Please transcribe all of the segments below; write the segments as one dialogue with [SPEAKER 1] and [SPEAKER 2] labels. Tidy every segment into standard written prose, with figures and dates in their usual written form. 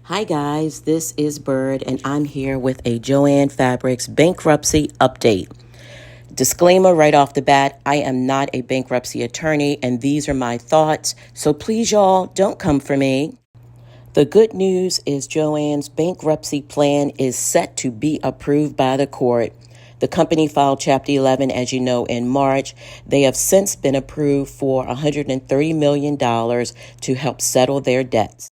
[SPEAKER 1] Hi guys, this is Byrd and I'm here with a Joann Fabrics bankruptcy update. Disclaimer right off the bat, I am not a bankruptcy attorney and these are my thoughts, so please y'all don't come for me. The good news is Joann's bankruptcy plan is set to be approved by the court. The company filed Chapter 11, as you know, in March. They have since been approved for $130 million to help settle their debts.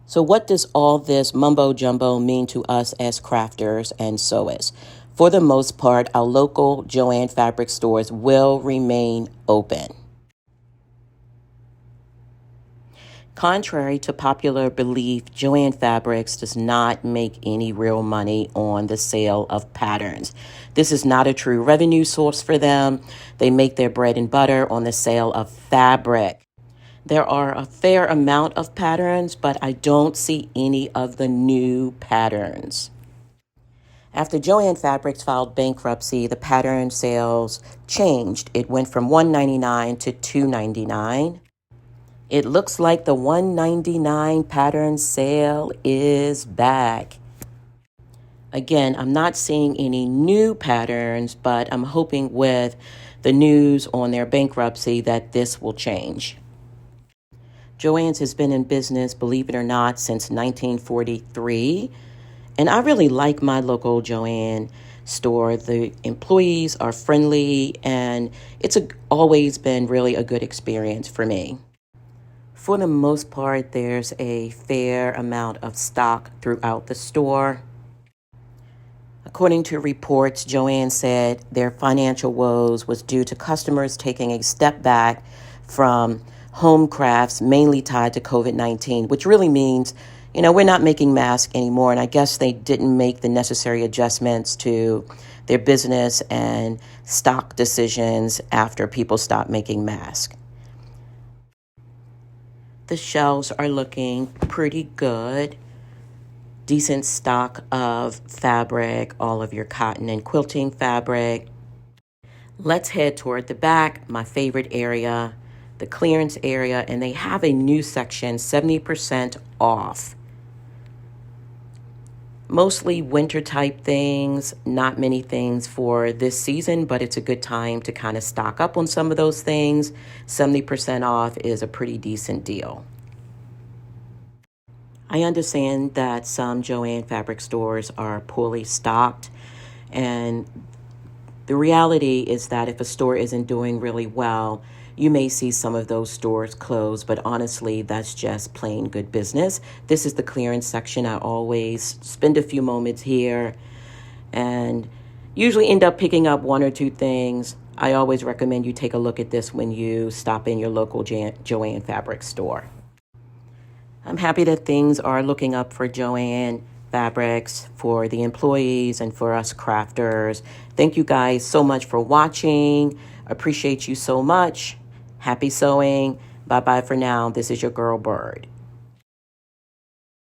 [SPEAKER 1] So what does all this mumbo jumbo mean to us as crafters and sewists? For the most part, our local Joann Fabric stores will remain open. Contrary to popular belief, Joann Fabrics does not make any real money on the sale of patterns. This is not a true revenue source for them. They make their bread and butter on the sale of fabric. There are a fair amount of patterns, but I don't see any of the new patterns. After Joann Fabrics filed bankruptcy, the pattern sales changed. It went from $199 to $299. It looks like the $199 pattern sale is back. Again, I'm not seeing any new patterns, but I'm hoping with the news on their bankruptcy that this will change. Joann's has been in business, believe it or not, since 1943. And I really like my local Joann store. The employees are friendly and it's always been really a good experience for me. For the most part, there's a fair amount of stock throughout the store. According to reports, Joann said their financial woes was due to customers taking a step back from home crafts, mainly tied to COVID-19, which really means, we're not making masks anymore. And I guess they didn't make the necessary adjustments to their business and stock decisions after people stopped making masks. The shelves are looking pretty good. Decent stock of fabric, all of your cotton and quilting fabric. Let's head toward the back, my favorite area, the clearance area, and they have a new section, 70% off. Mostly winter type things, not many things for this season, but it's a good time to kind of stock up on some of those things. 70% off is a pretty decent deal. I understand that some Joann Fabric stores are poorly stocked, and the reality is that if a store isn't doing really well, you may see some of those stores close, but honestly, that's just plain good business. This is the clearance section. I always spend a few moments here and usually end up picking up one or two things. I always recommend you take a look at this when you stop in your local Joann Fabric store. I'm happy that things are looking up for Joann Fabrics, for the employees, and for us crafters. Thank you guys so much for watching. Appreciate you so much. Happy sewing. Bye-bye for now. This is your girl, Byrd.